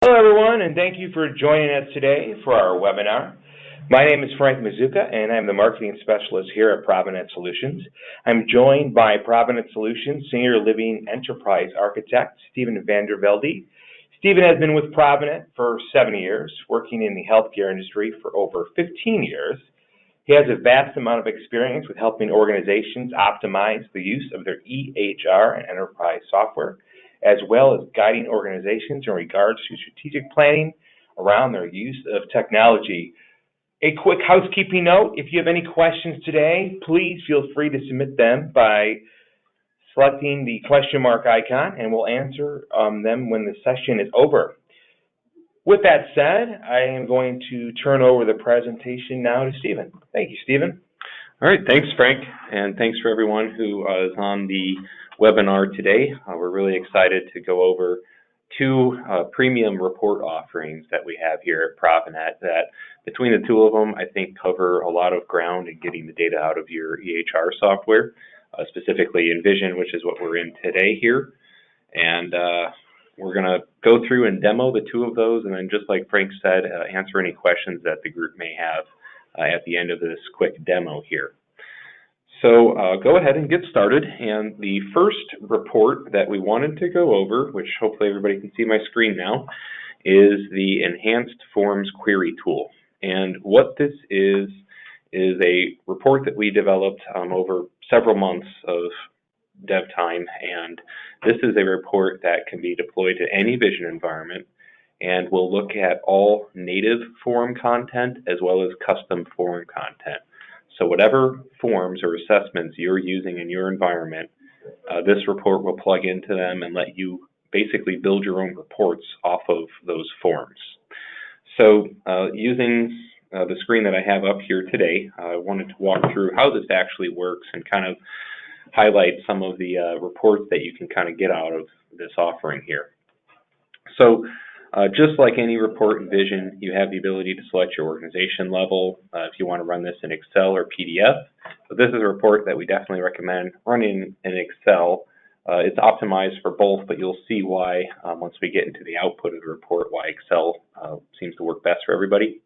Hello, everyone, and thank you for joining us today for our webinar. My name is Frank Mazuka, and I'm the Marketing Specialist here at Provident Solutions. I'm joined by Provident Solutions Senior Living Enterprise Architect, Stephen Vandervelde. Stephen has been with Provident for 7 years, working in the healthcare industry for over 15 years. He has a vast amount of experience with helping organizations optimize the use of their EHR and enterprise software, as well as guiding organizations in regards to strategic planning around their use of technology. A quick housekeeping note, if you have any questions today, please feel free to submit them by selecting the question mark icon, and we'll answer them when the session is over. With that said, I am going to turn over the presentation now to Stephen. Thank you, Stephen. All right, thanks, Frank, and thanks for everyone who is on the webinar today. We're really excited to go over two premium report offerings that we have here at Provident that between the two of them, I think cover a lot of ground in getting the data out of your EHR software, specifically Envision, which is what we're in today here. And we're going to go through and demo the two of those, and then just like Frank said, answer any questions that the group may have at the end of this quick demo here. So go ahead and get started, and the first report that we wanted to go over, which hopefully everybody can see my screen now, is the Enhanced Forms Query Tool. And what this is a report that we developed over several months of dev time, and this is a report that can be deployed to any Vision environment and will look at all native form content as well as custom form content. So whatever forms or assessments you're using in your environment, this report will plug into them and let you basically build your own reports off of those forms. So using the screen that I have up here today, I wanted to walk through how this actually works and kind of highlight some of the reports that you can kind of get out of this offering here. So just like any report in Vision, you have the ability to select your organization level if you want to run this in Excel or PDF. But this is a report that we definitely recommend running in Excel. It's optimized for both, but you'll see why once we get into the output of the report, why Excel seems to work best for everybody.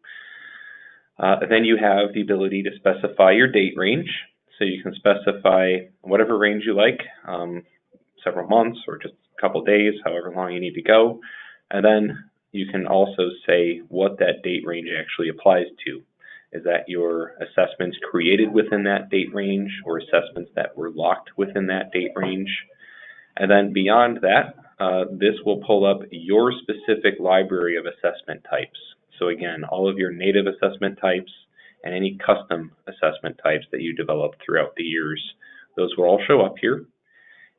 Then you have the ability to specify your date range. So you can specify whatever range you like, several months or just a couple days, however long you need to go. And then you can also say what that date range actually applies to. Is that your assessments created within that date range or assessments that were locked within that date range? And then beyond that, this will pull up your specific library of assessment types. So again, all of your native assessment types and any custom assessment types that you developed throughout the years, those will all show up here.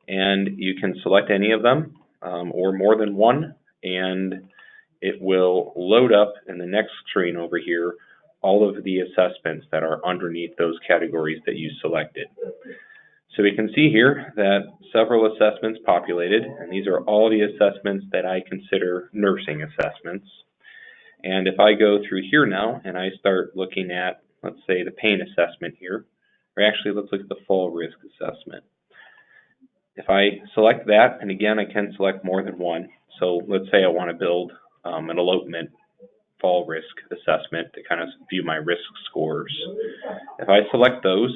And you can select any of them or more than one, and it will load up in the next screen over here all of the assessments that are underneath those categories that you selected. So we can see here that several assessments populated, and these are all the assessments that I consider nursing assessments. And if I go through here now and I start looking at, let's say, the pain assessment here, or actually let's look at the fall risk assessment. If I select that, and again, I can select more than one. So let's say I want to build an elopement fall risk assessment to kind of view my risk scores. If I select those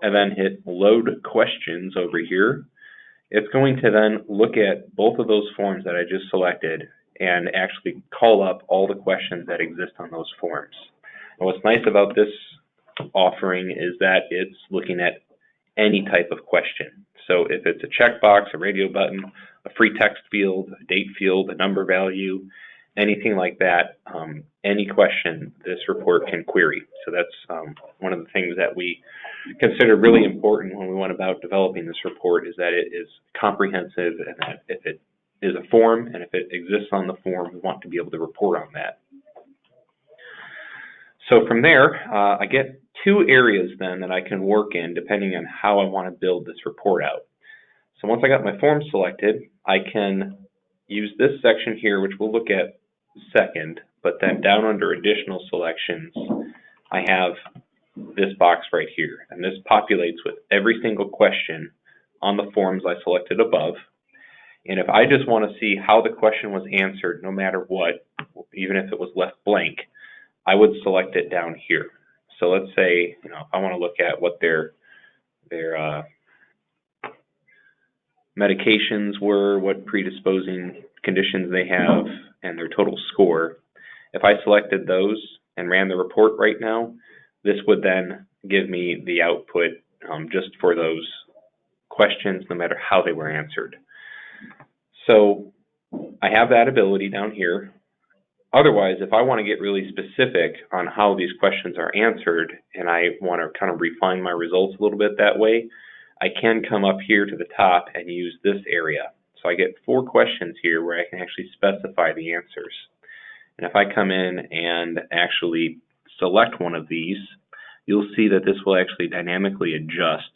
and then hit load questions over here, it's going to then look at both of those forms that I just selected and actually call up all the questions that exist on those forms. And what's nice about this offering is that it's looking at any type of question. So if it's a checkbox, a radio button, a free text field, a date field, a number value, anything like that, any question this report can query. So that's one of the things that we consider really important when we went about developing this report, is that it is comprehensive, and that if it is a form and if it exists on the form, we want to be able to report on that. So from there, I get two areas then that I can work in depending on how I want to build this report out. So once I got my form selected, I can use this section here, which we'll look at second, but then down under additional selections, I have this box right here, and this populates with every single question on the forms I selected above. And if I just want to see how the question was answered, no matter what, even if it was left blank, I would select it down here. So let's say, if I want to look at what their medications were, what predisposing conditions they have, and their total score. If I selected those and ran the report right now, this would then give me the output just for those questions, no matter how they were answered. So I have that ability down here. Otherwise, if I want to get really specific on how these questions are answered, and I want to kind of refine my results a little bit that way, I can come up here to the top and use this area. So I get 4 questions here where I can actually specify the answers. And if I come in and actually select one of these, you'll see that this will actually dynamically adjust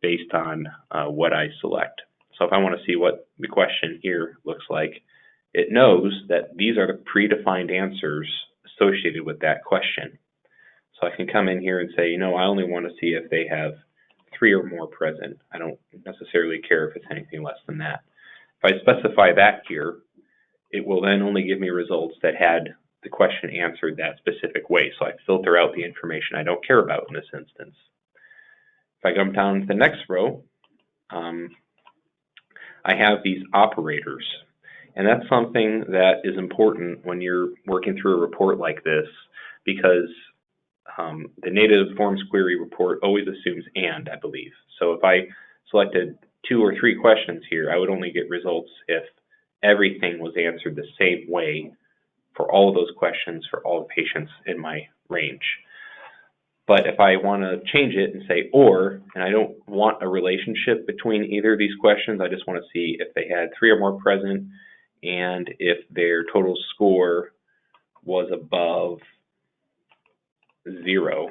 based on what I select. So if I want to see what the question here looks like, it knows that these are the predefined answers associated with that question. So I can come in here and say, I only want to see if they have 3 or more present. I don't necessarily care if it's anything less than that. If I specify that here, it will then only give me results that had the question answered that specific way. So I filter out the information I don't care about in this instance. If I come down to the next row, I have these operators. And that's something that is important when you're working through a report like this, because the native forms query report always assumes and, I believe. So if I selected 2 or 3 questions here, I would only get results if everything was answered the same way for all of those questions for all the patients in my range. But if I want to change it and say or, and I don't want a relationship between either of these questions, I just want to see if they had 3 or more present and if their total score was above 0,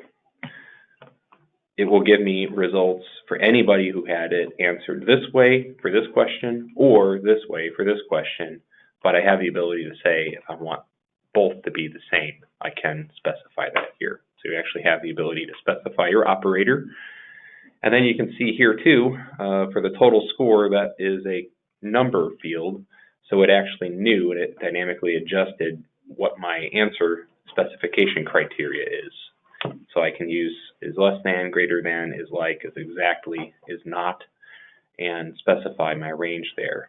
it will give me results for anybody who had it answered this way for this question or this way for this question. But I have the ability to say if I want both to be the same, I can specify that here. So you actually have the ability to specify your operator. And then you can see here too, for the total score, that is a number field. So it actually knew and it dynamically adjusted what my answer specification criteria is. So I can use is less than, greater than, is like, is exactly, is not, and specify my range there.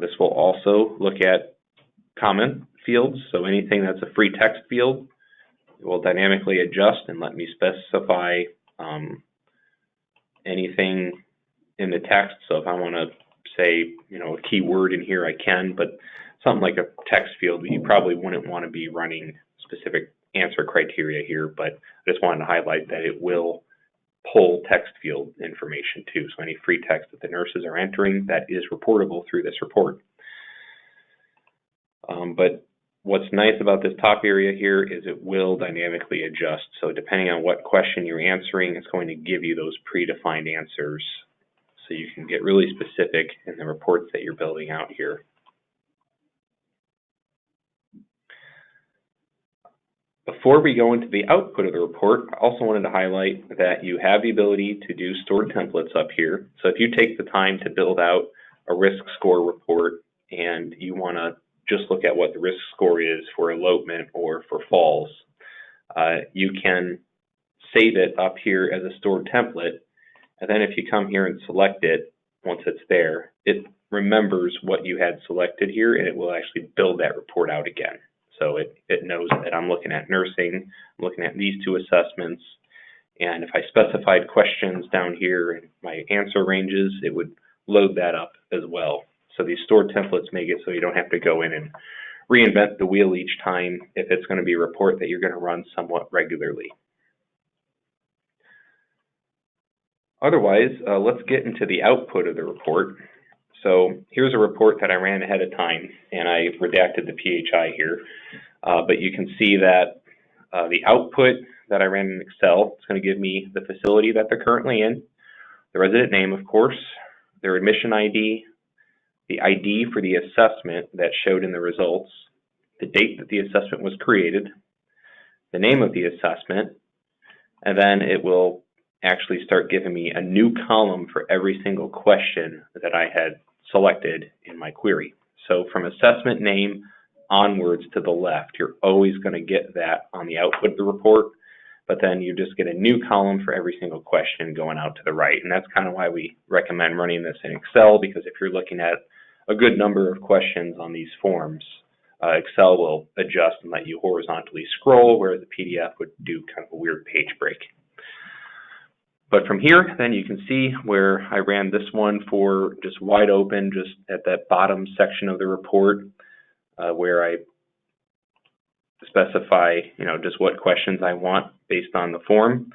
This will also look at comment fields. So anything that's a free text field, it will dynamically adjust and let me specify anything in the text. So if I want to say, a keyword in here, I can, but something like a text field, you probably wouldn't want to be running specific answer criteria here, but I just wanted to highlight that it will pull text field information too. So any free text that the nurses are entering, that is reportable through this report. But what's nice about this top area here is it will dynamically adjust. So depending on what question you're answering, it's going to give you those predefined answers. So you can get really specific in the reports that you're building out here. Before we go into the output of the report, I also wanted to highlight that you have the ability to do stored templates up here. So if you take the time to build out a risk score report and you want to just look at what the risk score is for elopement or for falls, you can save it up here as a stored template. And then if you come here and select it, once it's there, it remembers what you had selected here and it will actually build that report out again. So it knows that I'm looking at nursing, I'm looking at these 2 assessments, and if I specified questions down here in my answer ranges, it would load that up as well. So these stored templates make it so you don't have to go in and reinvent the wheel each time if it's going to be a report that you're going to run somewhat regularly. Otherwise, let's get into the output of the report. So here's a report that I ran ahead of time, and I redacted the PHI here. But you can see that the output that I ran in Excel is going to give me the facility that they're currently in, the resident name, of course, their admission ID, the ID for the assessment that showed in the results, the date that the assessment was created, the name of the assessment, and then it will actually start giving me a new column for every single question that I had selected in my query. So from assessment name onwards to the left, you're always going to get that on the output of the report, but then you just get a new column for every single question going out to the right. And that's kind of why we recommend running this in Excel, because if you're looking at a good number of questions on these forms, Excel will adjust and let you horizontally scroll, whereas the PDF would do kind of a weird page break. But from here, then you can see where I ran this one for just wide open, just at that bottom section of the report, where I specify, just what questions I want based on the form.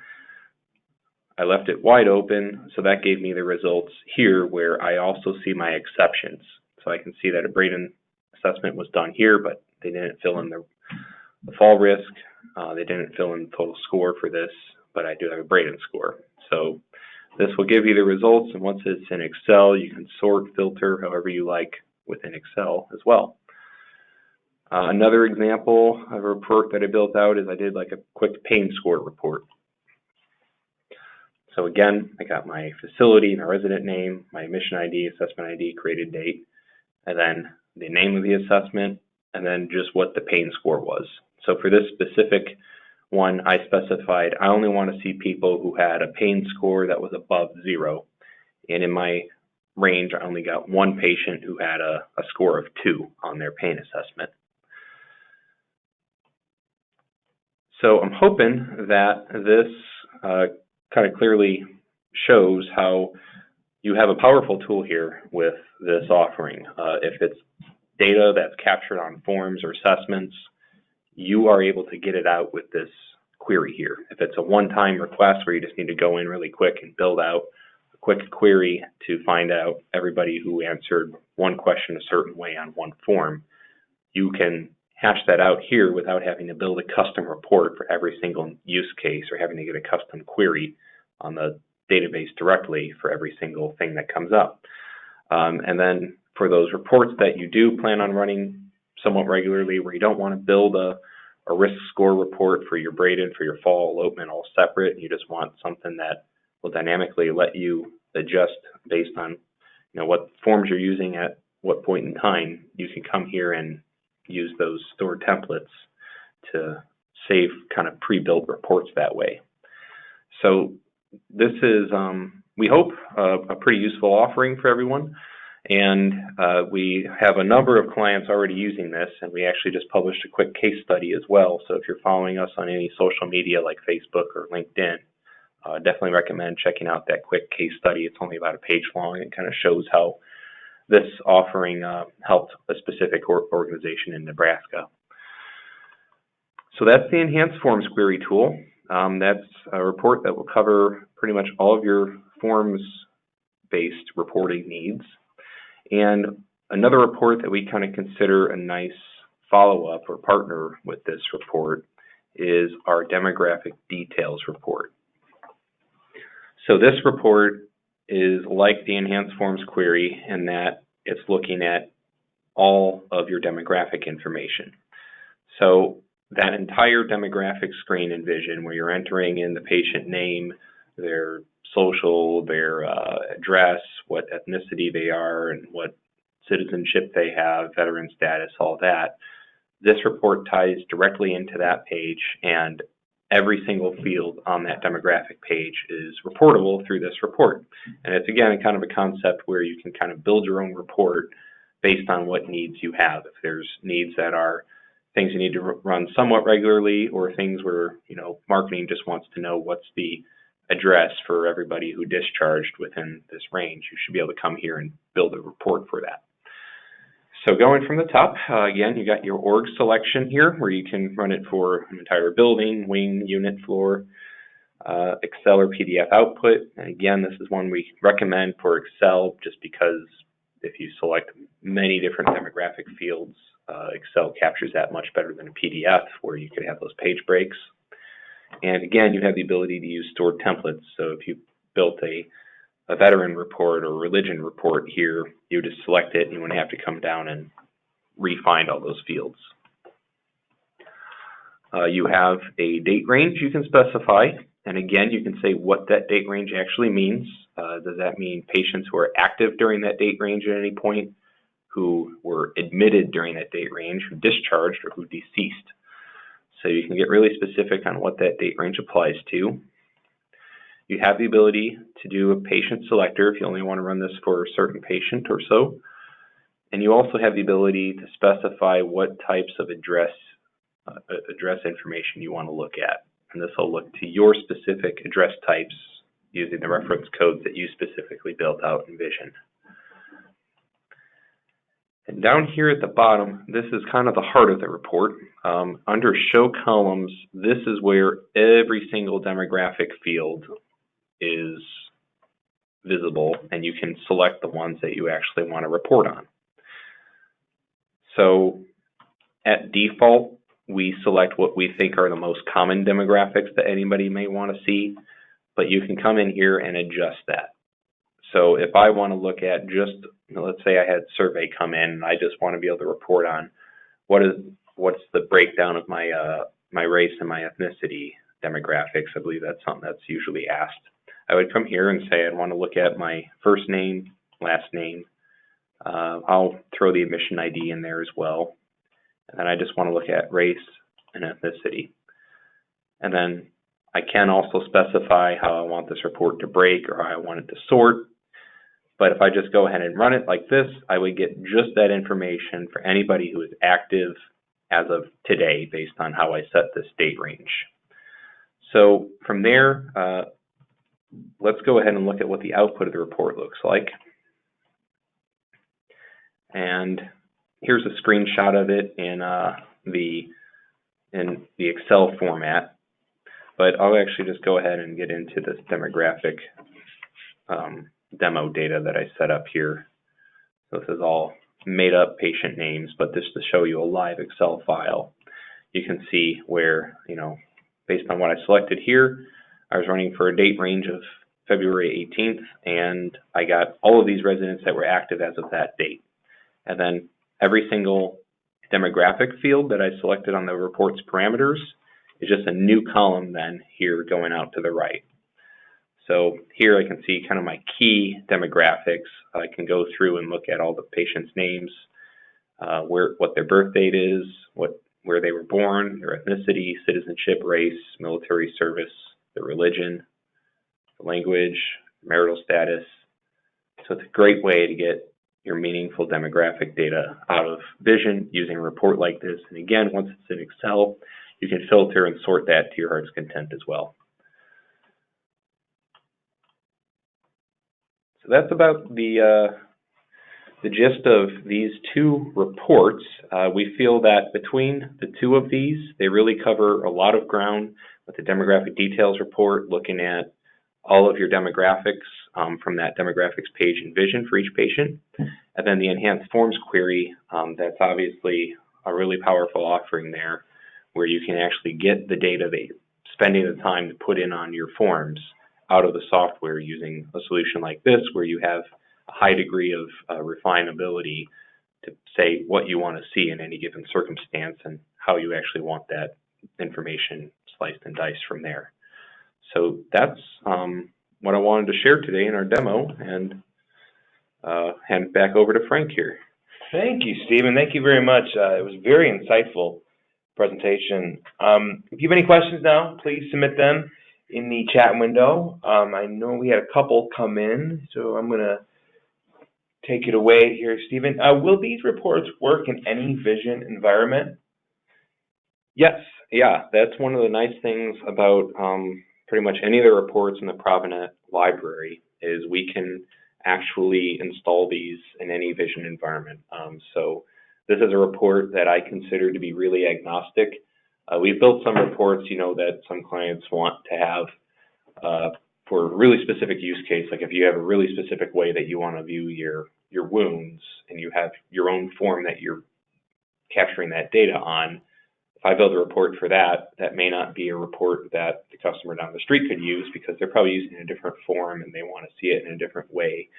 I left it wide open, so that gave me the results here, where I also see my exceptions. So I can see that a Braden assessment was done here, but they didn't fill in the fall risk. They didn't fill in the total score for this, but I do have a Braden score. So this will give you the results, and once it's in Excel, you can sort, filter, however you like within Excel as well. Another example of a report that I built out is I did like a quick pain score report. So again, I got my facility, my resident name, my admission ID, assessment ID, created date, and then the name of the assessment, and then just what the pain score was. So for this specific one, I specified I only want to see people who had a pain score that was above 0. And in my range, I only got one patient who had a score of 2 on their pain assessment. So I'm hoping that this kind of clearly shows how you have a powerful tool here with this offering. If it's data that's captured on forms or assessments, you are able to get it out with this query here. If it's a one-time request where you just need to go in really quick and build out a quick query to find out everybody who answered one question a certain way on one form, you can hash that out here without having to build a custom report for every single use case or having to get a custom query on the database directly for every single thing that comes up. And then for those reports that you do plan on running somewhat regularly, where you don't want to build a risk score report for your Braden, for your fall elopement all separate, and you just want something that will dynamically let you adjust based on what forms you're using at what point in time, you can come here and use those stored templates to save kind of pre-built reports that way. So this is, we hope, a pretty useful offering for everyone. And we have a number of clients already using this, and we actually just published a quick case study as well. So if you're following us on any social media like Facebook or LinkedIn, definitely recommend checking out that quick case study. It's only about a page long. It kind of shows how this offering helped a specific organization in Nebraska. So that's the Enhanced Forms Query tool. That's a report that will cover pretty much all of your forms-based reporting needs. And another report that we kind of consider a nice follow-up or partner with this report is our demographic details report. So this report is like the Enhanced Forms Query in that it's looking at all of your demographic information. So that entire demographic screen in Vision, where you're entering in the patient name, their social, their address, what ethnicity they are, and what citizenship they have, veteran status, all that, this report ties directly into that page, and every single field on that demographic page is reportable through this report. And it's, again, kind of a concept where you can kind of build your own report based on what needs you have. If there's needs that are things you need to run somewhat regularly, or things where, marketing just wants to know what's the address for everybody who discharged within this range, you should be able to come here and build a report for that. So going from the top, again, you got your org selection here, where you can run it for an entire building, wing, unit, floor, Excel or PDF output. And again, this is one we recommend for Excel, just because if you select many different demographic fields, Excel captures that much better than a PDF, where you could have those page breaks. And again, you have the ability to use stored templates. So if you built a veteran report or religion report here, you just select it and you wouldn't have to come down and re-find all those fields. You have a date range you can specify, And again, you can say what that date range actually means. Does that mean patients who are active during that date range at any point, who were admitted during that date range, who discharged, or who deceased? So you can get really specific on what that date range applies to. You have the ability to do a patient selector if you only want to run this for a certain patient or so. And you also have the ability to specify what types of address information you want to look at. And this will look to your specific address types using the reference codes that you specifically built out in Vision. And down here at the bottom, this is kind of the heart of the report. Under Show Columns, this is where every single demographic field is visible, and you can select the ones that you actually want to report on. So at default, we select what we think are the most common demographics that anybody may want to see, but you can come in here and adjust that. So if I want to look at just, let's say I had survey come in and I just want to be able to report on what's the breakdown of my my race and my ethnicity demographics. I believe that's something that's usually asked. I would come here and say I'd want to look at my first name, last name. I'll throw the admission ID in there as well. And then I just want to look at race and ethnicity. And then I can also specify how I want this report to break or how I want it to sort. But if I just go ahead and run it like this, I would get just that information for anybody who is active as of today based on how I set this date range. So from there, let's go ahead and look at what the output of the report looks like. And here's a screenshot of it in the Excel format. But I'll actually just go ahead and get into this demographic demo data that I set up here. So this is all made up patient names, but this to show you a live Excel file. You can see where, based on what I selected here, I was running for a date range of February 18th, and I got all of these residents that were active as of that date. And then every single demographic field that I selected on the report's parameters is just a new column then here going out to the right. So here I can see kind of my key demographics. I can go through and look at all the patients' names, what their birth date is, where they were born, their ethnicity, citizenship, race, military service, their religion, the language, marital status. So it's a great way to get your meaningful demographic data out of Vision using a report like this. And again, once it's in Excel, you can filter and sort that to your heart's content as well. So that's about the gist of these two reports. We feel that between the two of these, they really cover a lot of ground with the demographic details report, looking at all of your demographics from that demographics page in Vision for each patient. And then the enhanced forms query, that's obviously a really powerful offering there, where you can actually get the data that you're spending the time to put in on your forms out of the software using a solution like this, where you have a high degree of refinability to say what you want to see in any given circumstance and how you actually want that information sliced and diced from there. So that's what I wanted to share today in our demo, and hand it back over to Frank here. Thank you, Stephen. Thank you very much. It was a very insightful presentation. If you have any questions now, please submit them in the chat window. I know we had a couple come in, so I'm going to take it away here, Stephen. Will these reports work in any Vision environment? Yes, yeah, that's one of the nice things about pretty much any of the reports in the Provinet library is we can actually install these in any Vision environment. So this is a report that I consider to be really agnostic. We've built some reports, that some clients want to have for a really specific use case. Like if you have a really specific way that you want to view your wounds and you have your own form that you're capturing that data on, if I build a report for that, that may not be a report that the customer down the street could use because they're probably using a different form and they want to see it in a different way.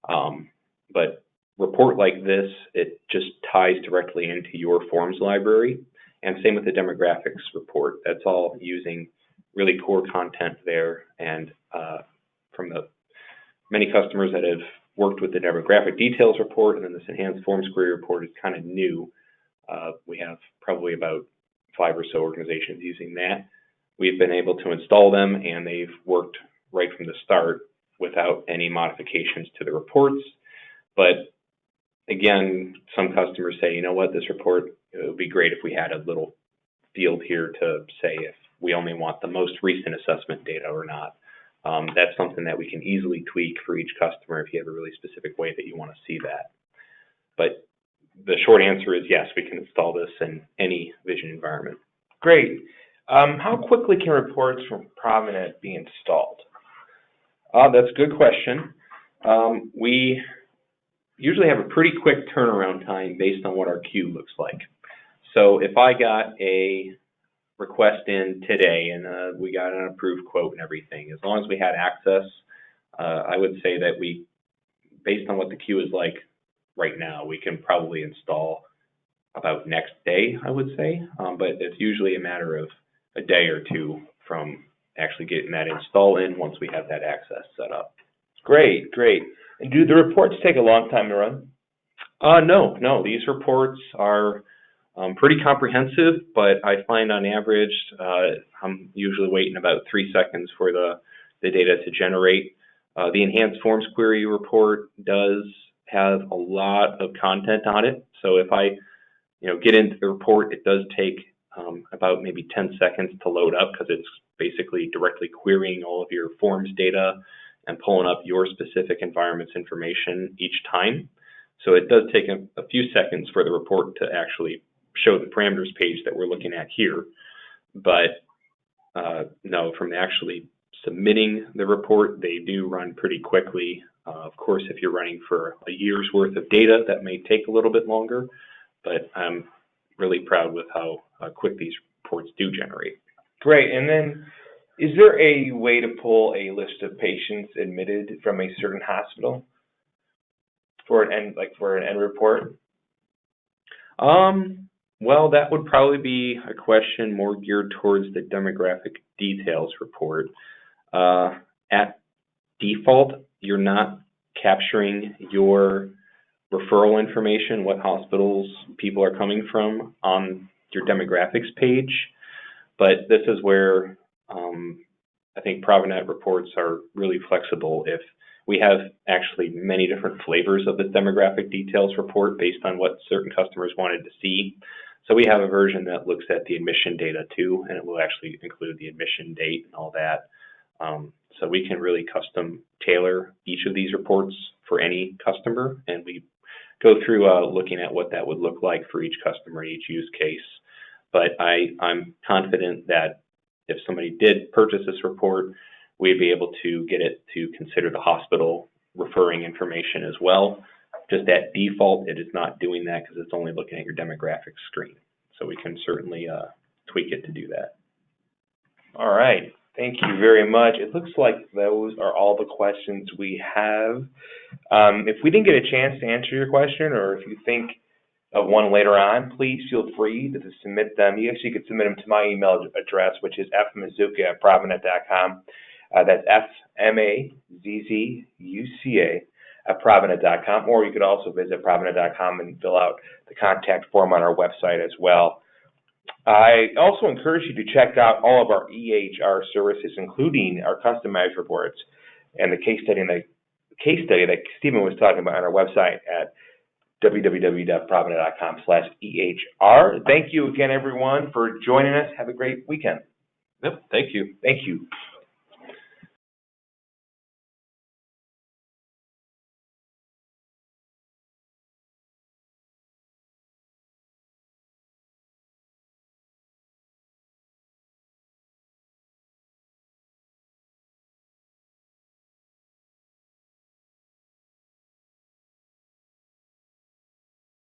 But report like this, it just ties directly into your forms library. And same with the demographics report. That's all using really core content there, and from the many customers that have worked with the demographic details report, and then this enhanced forms query report is kind of new. We have probably about 5 or so organizations using that. We've been able to install them, and they've worked right from the start without any modifications to the reports. But again, some customers say, you know what, this report, it would be great if we had a little field here to say if we only want the most recent assessment data or not. That's something that we can easily tweak for each customer if you have a really specific way that you want to see that. But the short answer is yes, we can install this in any Vision environment. Great. How quickly can reports from Provident be installed? That's a good question. We usually have a pretty quick turnaround time based on what our queue looks like. So if I got a request in today and we got an approved quote and everything, as long as we had access, I would say that we, based on what the queue is like right now, we can probably install about next day, I would say, but it's usually a matter of a day or two from actually getting that install in once we have that access set up. Great, great. And do the reports take a long time to run? No. These reports are pretty comprehensive, but I find on average, I'm usually waiting about 3 seconds for the data to generate. The enhanced forms query report does have a lot of content on it. So if I get into the report, it does take about maybe 10 seconds to load up, because it's basically directly querying all of your forms data and pulling up your specific environment's information each time. So it does take a few seconds for the report to actually show the parameters page that we're looking at here. But no, from actually submitting the report, they do run pretty quickly. Of course, if you're running for a year's worth of data, that may take a little bit longer, but I'm really proud with how quick these reports do generate. Great. And then, is there a way to pull a list of patients admitted from a certain hospital for an end report? Well, that would probably be a question more geared towards the demographic details report. At default, you're not capturing your referral information, what hospitals people are coming from, on your demographics page. But this is where I think Provident reports are really flexible. If we have actually many different flavors of the demographic details report based on what certain customers wanted to see. So we have a version that looks at the admission data too, and it will actually include the admission date and all that. So we can really custom tailor each of these reports for any customer, and we go through looking at what that would look like for each customer, each use case. But I'm confident that if somebody did purchase this report, we'd be able to get it to consider the hospital referring information as well. Just at default, it is not doing that because it's only looking at your demographic screen. So we can certainly tweak it to do that. All right. Thank you very much. It looks like those are all the questions we have. If we didn't get a chance to answer your question, or if you think of one later on, please feel free to submit them. You actually could submit them to my email address, which is fmazzuca@provident.com. That's FMAZZUCA@provident.com, or you could also visit provident.com and fill out the contact form on our website as well. I also encourage you to check out all of our EHR services, including our customized reports and the case study that Stephen was talking about on our website at www.provident.com/EHR. Thank you again, everyone, for joining us. Have a great weekend. Yep, thank you. Thank you.